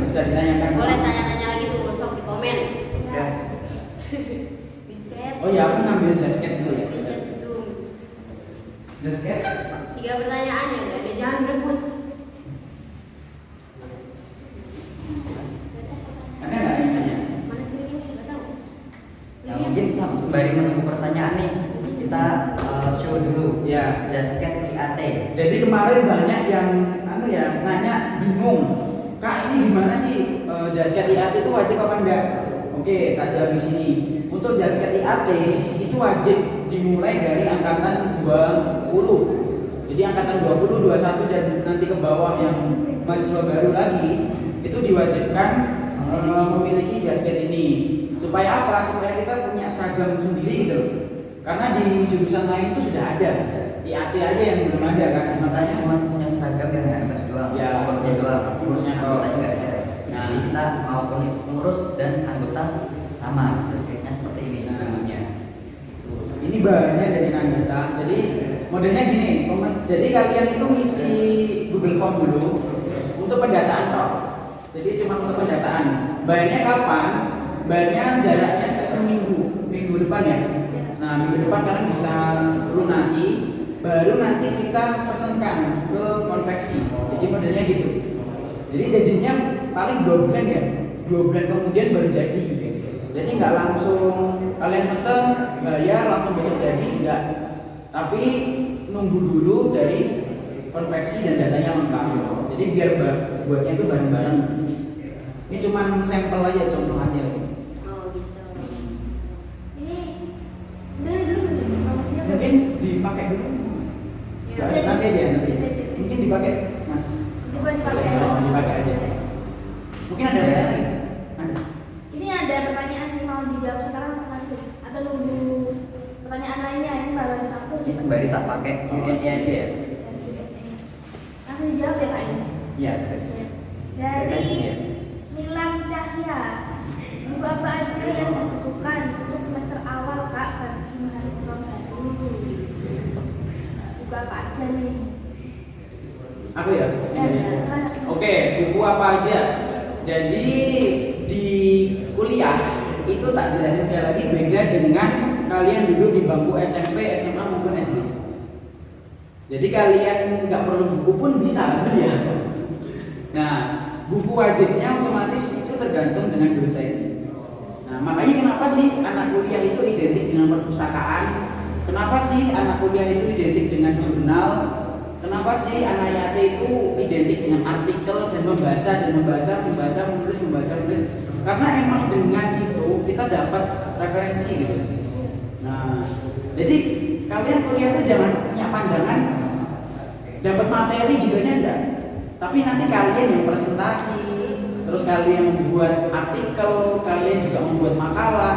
bisa ditanyakan. Boleh tanya-tanya lagi tuh, sok di komen. Ya. Di chat. Oh ya, aku ngambil jasket dulu ya. Di chat Zoom. Jasket? 3 pertanyaan ya udah deh, jangan berebut. Ada nggak yang tanya? Mana sih ini? Nggak tahu. Nah, mungkin sembari menunggu pertanyaan nih, kita show dulu Ya. jasket IAT. Jadi kemarin banyak yang nanya bingung, Kak ini gimana sih jasket IAT itu wajib apa enggak? Oke, tak jawab di sini. Untuk jasket IAT itu wajib dimulai dari angkatan 20. Jadi angkatan 20, 21 dan nanti ke bawah yang mahasiswa baru lagi itu diwajibkan memiliki jasket ini. Supaya apa? Supaya kita punya seragam sendiri gitu loh. Karena di jurusan lain itu sudah ada. IAT aja yang belum ada kan. Makanya cuma punya seragam yang HMS doang, Ya, pengurusnya doang, pengurusnya doang. anggotanya nggak ada. Nah, jadi kita mau pengurus dan anggota sama, jasketnya seperti ini bentuknya. Ini bahannya dari Nagata. Jadi modelnya gini, jadi kalian itu ngisi Google Form dulu untuk pendataan toh. Jadi cuma untuk pendataan. Bayarnya kapan? Bayarnya jaraknya seminggu, minggu depan ya. Nah minggu depan kalian bisa lunasi, baru nanti kita pesankan ke konveksi. Jadi modelnya gitu. Jadi jadinya paling 2 bulan ya, 2 bulan kemudian baru jadi. Jadi nggak langsung kalian pesen bayar langsung besok jadi, enggak. Tapi nunggu dulu dari konveksi dan datanya lengkap. Jadi biar buatnya itu bareng-bareng. Ini cuma sampel aja, contoh aja. Oh gitu. Ini dari dulu nih, promosinya berapa? Mungkin dipakai dulu. Ya, Nggak, nanti aja. Mungkin dipakai, Mas. Coba dipakai. Oh, dipakai aja. Mungkin ada pertanyaan lagi? Ada. Ini ada pertanyaan sih, mau dijawab sekarang atau nanti? Atau nunggu pertanyaan lainnya? Ini baru satu Ini sih. sembari tak pakai Q&A aja ya. Langsung dijawab ya Pak ini. Iya. Dari Nilam Cahya, buku apa aja yang dibutuhkan untuk semester awal Kak bagi mahasiswa baru? Buku apa aja nih? Aku ya? Ya, silakan. Oke, buku apa aja? Jadi di kuliah itu tak jelasin sekali lagi beda dengan kalian duduk di bangku SMP, SMA maupun SD. Jadi kalian nggak perlu buku pun bisa beli ya. Nah, buku wajibnya otomatis itu tergantung dengan dosen. Nah, makanya kenapa sih anak kuliah itu identik dengan perpustakaan? Kenapa sih anak kuliah itu identik dengan jurnal? Kenapa sih anak IAT itu identik dengan artikel dan membaca, menulis? Karena emang dengan itu kita dapat referensi gitu. Nah, jadi kalian kuliah itu jangan punya pandangan dapat materi gitu aja enggak. Tapi nanti kalian yang presentasi, terus kalian membuat artikel, kalian juga membuat makalah.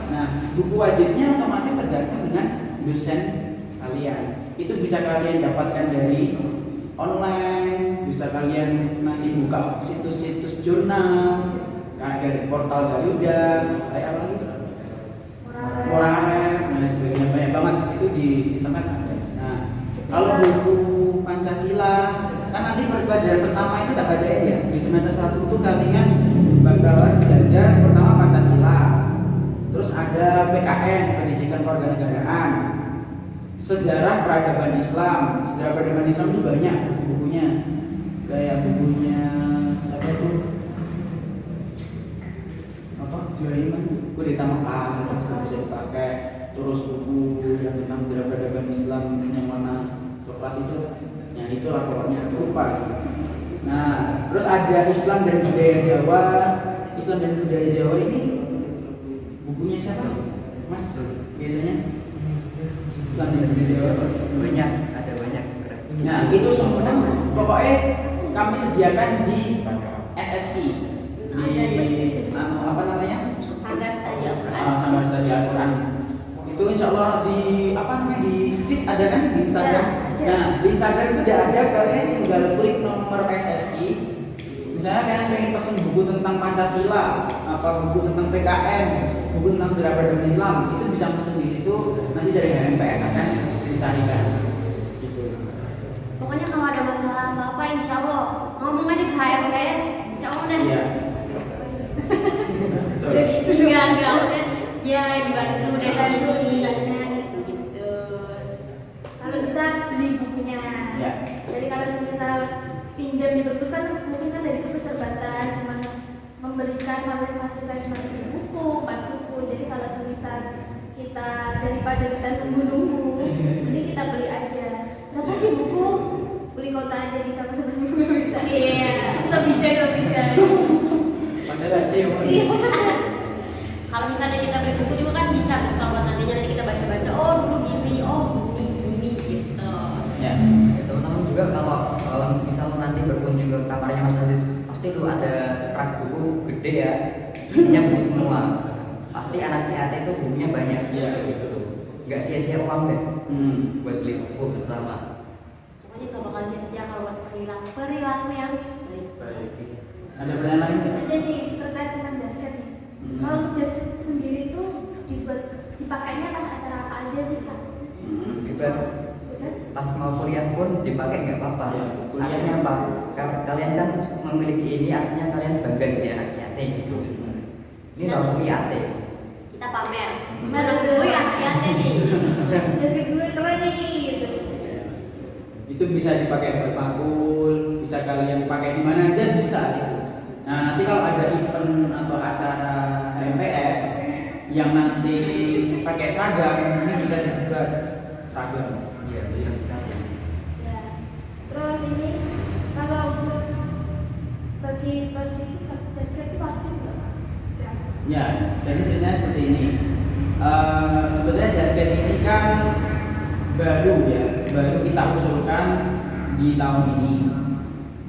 Nah, buku wajibnya otomatis tergantung dengan dosen kalian. Itu bisa kalian dapatkan dari online, bisa kalian nanti buka situs-situs jurnal, kayak dari portal Garuda, kayak apa gitu. pertama itu tak bacain ya. Di semester 1 tuh kalian bakalan belajar pertama Pancasila. Terus ada PKN, Pendidikan Kewarganegaraan. Sejarah Peradaban Islam. Sejarah Peradaban Islam itu banyak bukunya. Kayak bukunya siapa itu? Apa? Juhaiman. Kudeta Mekah terus bisa dipakai. Terus buku yang tentang sejarah peradaban Islam yang warna coklat itu. Ya itulah pokoknya lupa. Nah, terus ada Islam dan Budaya Jawa. Islam dan Budaya Jawa ini bukunya siapa? Mas biasanya Islam dan Budaya Jawa Banyak, ada banyak. nah itu semua pokoknya kami sediakan di SSI di apa namanya Sanggar Studi Al-Quran. Sanggar Studi Al-Quran itu insya Allah di apa namanya di feed ada kan di Instagram. Ada. Nah di Instagram itu udah ada, kalian tinggal klik nomor SSI. Misalnya kalian pengen pesen buku tentang Pancasila, apa buku tentang PKN, buku tentang sejarah peradaban Islam, itu bisa pesen di situ. Nanti dari HMPS akan dicarikan. Gitu. Pokoknya kalau ada masalah apa-apa insya Allah ngomong aja ke HMPS, insya Allah udah. Iya. Betul. Enggak udah. Ya dibantu dari Misalnya gitu. kalau bisa beli bukunya. Ya. Jadi kalau misal pinjam di perpus kan mungkin kan dari perpus terbatas, cuma memberikan fasilitas cuma 3 buku, 4 buku. Jadi kalau misal kita daripada kita nunggu-nunggu, mending kita beli aja. Berapa sih buku? Beli kota aja bisa, masa beli buku nggak bisa. Iya, so bijak. Padahal Iya. Kalau misalnya kita beli buku juga kan bisa kalau nantinya nanti kita baca-baca, oh dulu gini, oh gini gitu. Ya. Teman-teman juga kalau misal nanti berkunjung ke kamarnya Mas Aziz, pasti tuh ada rak buku gede ya, isinya buku semua. Pasti anaknya ada itu bukunya banyak. Iya gitu. Nggak sia-sia uang deh buat beli buku pertama. Pokoknya nggak bakal sia-sia kalau buat perilaku yang baik. Baik. Ada pertanyaan lain nggak? Ada nih terkait dengan jasket nih. Kalau untuk jasket sendiri itu dipakainya pas acara apa aja sih Kak? Bebas. Bebas? Pas mau kuliah pun dipakai nggak apa-apa. Ya, kuliah. Artinya apa? Kalian kan memiliki ini, artinya kalian bangga jadi anak IAT gitu. Ini baru IAT. Kita pamer. Hmm. Barang gue anak-anak nih. Jasket gue keren nih gitu. Itu bisa dipakai buat makul, bisa kalian pakai di mana aja bisa gitu. Nah nanti kalau ada event atau acara HMPS yang nanti pakai seragam, ini bisa juga seragam. Iya, benar sekali. Ya. Terus ini kalau untuk bagi itu jasket itu wajib nggak Kak? Ya. Ya, jadi ceritanya seperti ini. Sebenarnya jasket ini kan baru ya, baru kita usulkan di tahun ini.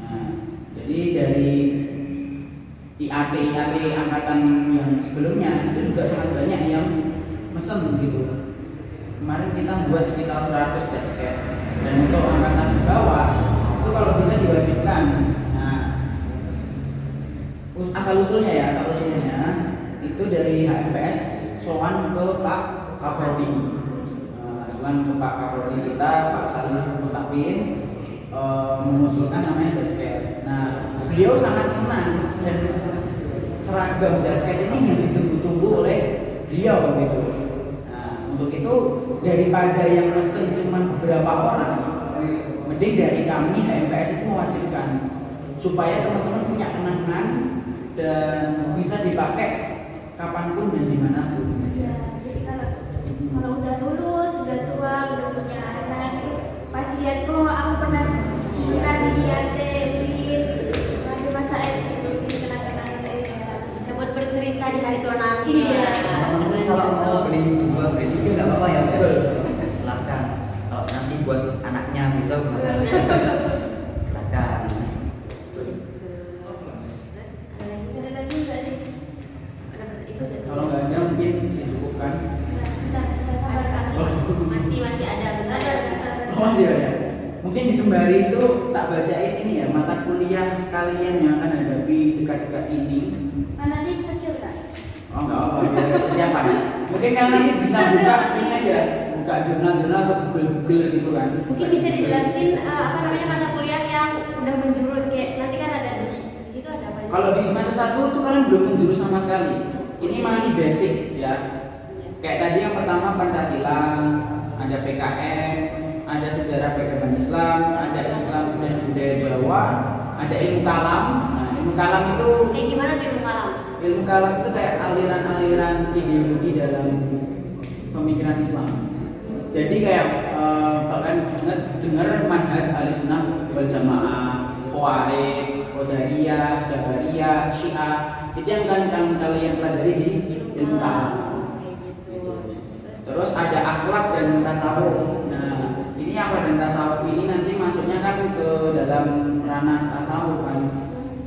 Nah, jadi dari IAT angkatan yang sebelumnya itu juga sangat banyak yang mesen gitu. Kemarin kita buat sekitar 100 jasket, dan untuk angkatan di bawah itu kalau bisa diwajibkan. Nah, asal usulnya itu dari HMPS sowan ke Pak Kapolri. Sowan ke Pak Kapolri kita, Pak Salis Mutafin, mengusulkan namanya jasket. Nah, beliau sangat senang dan seragam jasket ini yang ditunggu-tunggu oleh beliau gitu. Nah, untuk itu daripada yang pesen cuma beberapa orang, mending dari kami HMPS itu mewajibkan supaya teman-teman punya kenangan dan bisa dipakai kapanpun dan dimanapun. Ya, jadi kalau udah lulus, udah tua, udah punya anak, itu pas lihat oh aku pernah ini di IAT, ada masa itu ini kenang-kenangan ya. Bisa buat bercerita di hari tua nanti. Iya. Teman-teman kalau mau beli 2 beli 3 nggak apa-apa ya. Betul. Silakan. Kalau nanti buat anaknya bisa silakan. Terus ada lagi? Ada lagi nggak nih? Itu udah. Kalau nggak ada mungkin dicukupkan. Kita sabar kasih. Masih ada besar. Sabar. Oh masih ada. Mungkin di sembari itu tak bacain ini ya mata kuliah kalian yang akan hadapi dekat-dekat ini. Nanti secure Kak. Oh enggak apa, biar persiapan. Mungkin kalian nanti bisa buka ini aja, buka jurnal-jurnal atau Google gitu kan. Mungkin bisa dijelasin apa namanya mata kuliah yang udah menjurus kayak nanti kan ada di situ ada apa aja? Kalau di semester 1 itu kalian belum menjurus sama sekali. Ini masih basic ya. Kayak tadi yang pertama Pancasila, ada PKN, ada sejarah peradaban Islam, ada Islam dan budaya Jawa, ada ilmu kalam. Nah, ilmu kalam itu Kayak gimana tuh ilmu kalam? ilmu kalam itu kayak aliran-aliran ideologi dalam pemikiran Islam. Jadi kayak kalian dengar manhaj Ahlussunnah wal Jamaah, Khawarij, Qadariyah, Jabariyah, Syiah, itu yang kan kalian pelajari di ilmu kalam. Terus ada akhlak dan tasawuf. Nah, ini akhlak dan tasawuf ini nanti masuknya kan ke dalam ranah tasawuf kan.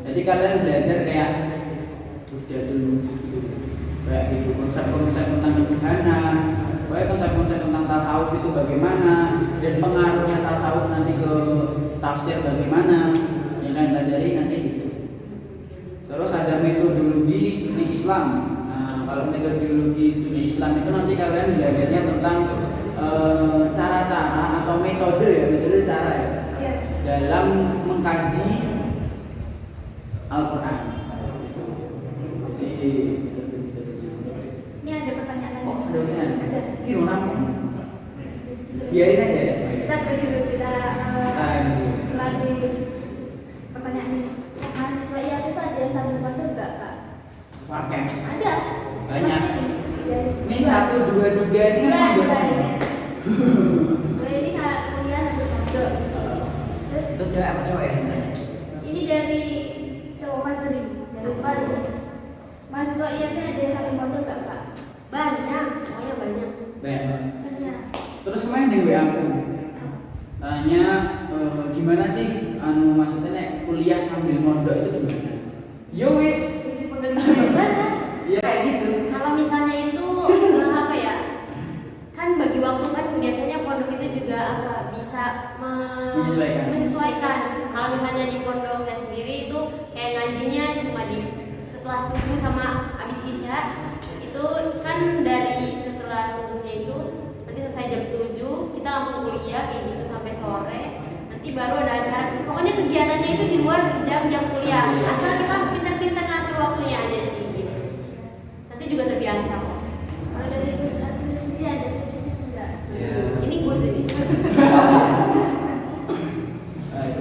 Jadi kalian belajar kayak udah dulu gitu. Kayak gitu konsep-konsep tentang ketuhanan, kayak konsep-konsep tentang tasawuf itu bagaimana dan pengaruhnya tasawuf nanti ke tafsir bagaimana. Yang kalian pelajari nanti gitu. Terus ada metodologi studi Islam. Kalau metodologi studi Islam itu nanti kalian belajarnya tentang cara-cara atau metode ya, metode cara ya, Iya. dalam mengkaji Al-Quran. Jadi Ini ada pertanyaan lagi. oh ada pertanyaan? Ada. Kira apa? Biarin aja ya. Kita pergi dulu kita Ini. selagi pertanyaan ini. Mahasiswa IAT itu ada yang sambil pondok enggak, Kak? Pakai. Ada. Banyak. Maksudnya Ini 1, 2, 3 ini kan enggak pondok ini. semua. Ini saat kuliah sambil pondok. Terus Itu cewek apa cowok ya? ini dari cowok Fasri, dari Fasri. Mahasiswa IAT ada yang sambil pondok enggak, Kak? Banyak, pokoknya banyak. Banyak. Banyak. Terus kemarin di WA aku tanya gimana sih maksudnya nek kuliah sambil mondok itu gimana? Yo wis. Jadi pengalaman gimana? Iya kayak gitu. Kalau misalnya itu apa ya? Kan bagi waktu kan biasanya pondok itu juga apa bisa menyesuaikan. Kalau misalnya di pondok saya sendiri itu kayak ngajinya cuma di setelah subuh sama habis isya itu kan dari setelah subuhnya itu nanti selesai jam 7 kita langsung kuliah kayak gitu sampai sore. Nanti baru ada acara. Pokoknya kegiatannya itu di luar jam-jam kuliah. Asal kita pintar-pintar ngatur waktunya aja sih gitu. Nanti juga terbiasa kok. Kalau dari Gus Agil sendiri ada tips-tips enggak? Ini gue sendiri.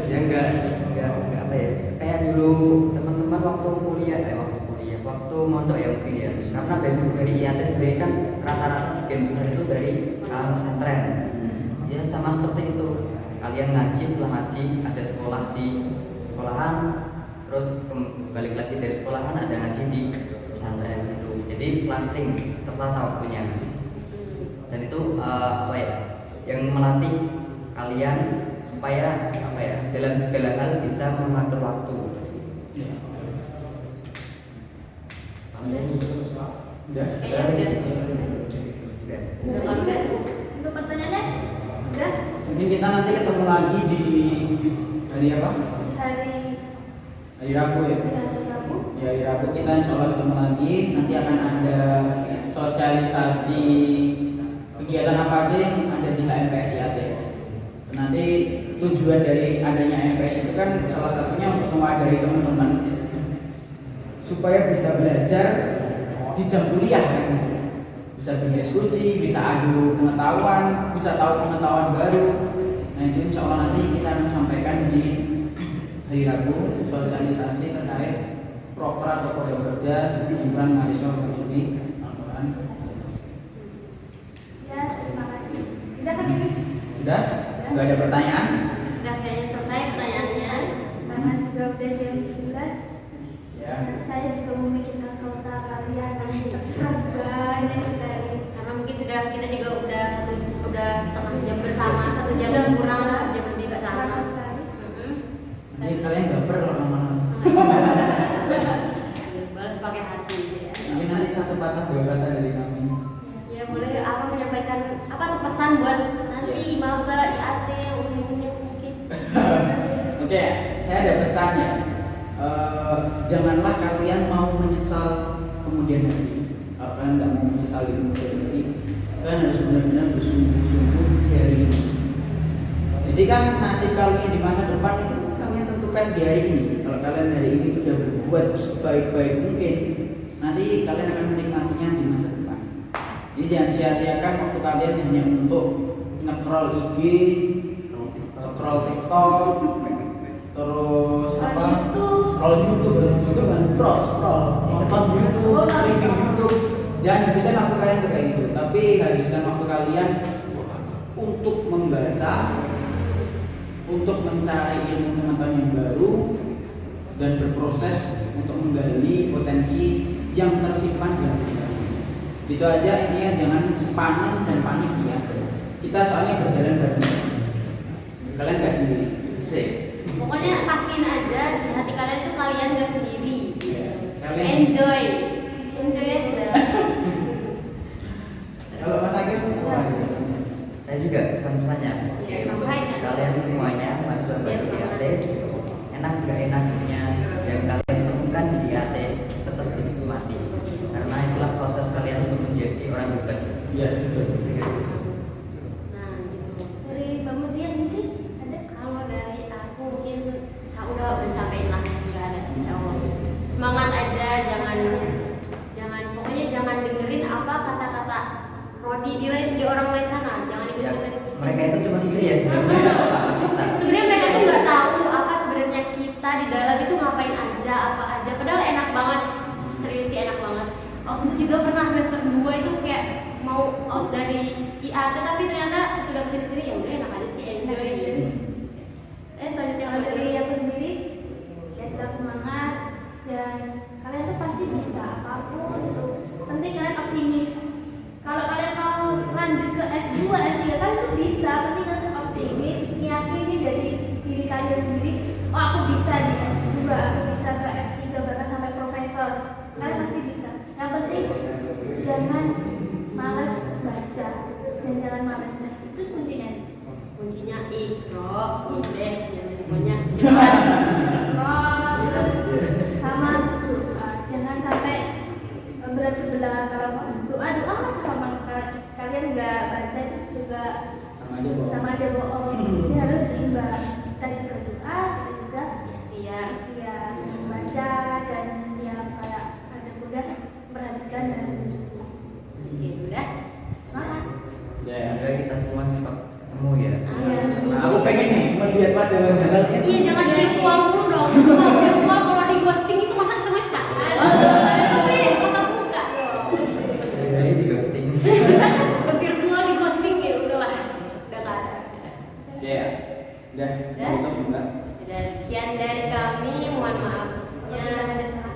Ya enggak apa ya, kayak dulu teman-teman waktu waktu mondok ya mungkin ya, karena basic dari IAT sendiri kan rata-rata sebagian besar itu dari pesantren. Ya sama seperti itu, kalian ngaji, setelah ngaji ada sekolah di sekolahan, terus balik lagi dari sekolahan ada ngaji di pesantren itu. Jadi langsing tertata waktunya, dan itu apa ya, yang melatih kalian supaya apa ya, dalam segala hal bisa mengatur waktu. Udah. Kayaknya Udah. udah kalau nggak cukup. Untuk pertanyaannya? Udah? Mungkin kita nanti ketemu lagi di hari apa? Hari Hari Rabu ya. Rabu. Ya, hari Rabu kita insya Allah ketemu lagi. Nanti akan ada sosialisasi kegiatan apa aja yang ada di HMPS IAT. Nanti tujuan dari adanya MPS itu kan salah satunya untuk mewadahi teman-teman supaya bisa belajar di jam kuliah kan. Bisa berdiskusi, bisa adu pengetahuan, bisa tahu pengetahuan baru. Nah itu insya Allah nanti kita akan sampaikan di hari Rabu sosialisasi terkait proper atau program kerja himpunan mahasiswa studi Al-Quran. Ya, terima kasih. Udah kan ini? Sudah? Gak ada pertanyaan? Udah kayaknya selesai pertanyaannya. Karena juga udah jam 11. Ya. Dan saya juga memikirkan kota kalian yang tersabar sekali. Karena mungkin kita juga udah setengah jam bersama, 1 jam kurang, 1 jam lebih bersama. Terasa sekali. Nanti kalian baper kalau lama-lama. Balas pakai hati ya. Mungkin nanti satu patah dua kata dari kami. Ya boleh apa menyampaikan apa tuh pesan buat nanti maba IAT umumnya mungkin. Oke, saya ada pesan ya. Janganlah kalian mau menyesal kemudian hari. Kalau kalian nggak mau menyesal di kemudian hari, kalian harus benar-benar bersungguh-sungguh di hari ini. Jadi kan nasib kalian di masa depan itu kalian tentukan lakukan di hari ini, kalau kalian hari ini sudah berbuat sebaik-baik mungkin, nanti kalian akan menikmatinya di masa depan. Jadi jangan sia-siakan waktu kalian hanya untuk nge-scroll IG, scroll TikTok, terus apa? Scroll YouTube kan scroll, nonton YouTube, streaming YouTube. Jangan habiskan waktu kalian untuk kayak gitu, tapi habiskan waktu kalian untuk membaca, untuk mencari ilmu pengetahuan yang baru, dan berproses untuk menggali potensi yang tersimpan di dalam diri. Itu aja, ini ya, jangan sepanen dan panik ya. Kita soalnya berjalan bareng. Kalian gak sendiri. Pokoknya pastiin aja di hati kalian itu kalian gak sendiri. Kalian Enjoy aja. Kalau Mas Agil, Saya juga pesan-pesannya. Ya, sampaikan. Kalian semuanya masuk Ya, di IAT, semangat. enak gak enaknya yang kalian temukan di IAT tetap dinikmati. Karena itulah proses kalian untuk menjadi orang hebat. ya betul. Nah, gitu. Dari Mbak Mutia sendiri ada? Kalau dari aku mungkin udah sampaikan lah, nggak ada, insya Allah. Semangat aja, jangan pokoknya jangan dengerin apa kata-kata Rodi di orang lain sana, jangan Ya, ikut-ikutin. mereka itu cuma iri ya sebenarnya. Kita. Sebenarnya mereka tuh nggak tahu apa sebenarnya kita di dalam itu ngapain aja, apa aja. Padahal enak banget, serius sih enak banget. Waktu itu juga pernah semester 2 itu kayak mau out dari IAT tapi ternyata sudah kesini-sini ya udah enak aja sih, enjoy aja. Selanjutnya Kalau dari aku sendiri, ya tetap semangat dan kalian tuh pasti bisa apapun itu. Penting kalian optimis. Kalau kalian mau lanjut ke S2, S3 kalian tuh bisa. Penting kalian optimis, meyakini dari diri kalian sendiri. Oh aku bisa di S2, aku bisa ke S3 bahkan sampai profesor. Kalian pasti bisa. Yang penting jangan malas baca dan jangan malas nah itu kuncinya. kuncinya ikro, deh, jangan banyak. Terus sama doa, jangan sampai berat sebelah. Kalau doa tuh sama kalian nggak baca itu juga Sama aja bohong. sama aja bohong. Jadi harus imbang. Kita juga doa, kita juga Iya. baca dan setiap kayak ada tugas perhatikan dan sungguh-sungguh. Oke, udah. Semangat. Ya. Semoga kita semua cepat ketemu ya. Iya. Nah, aku pengen nih cuma lihat wajah-wajah kalian. Iya, jangan virtual dulu dong. Coba virtual kalau di ghosting itu masa ketemu sekali. Wih, tatap muka dong. Dari si ghosting. Udah virtual di ghosting ya udahlah. Udah nggak ada. Ya. Udah, Udah. tutup enggak? Udah sekian dari kami, mohon maafnya. Ada salah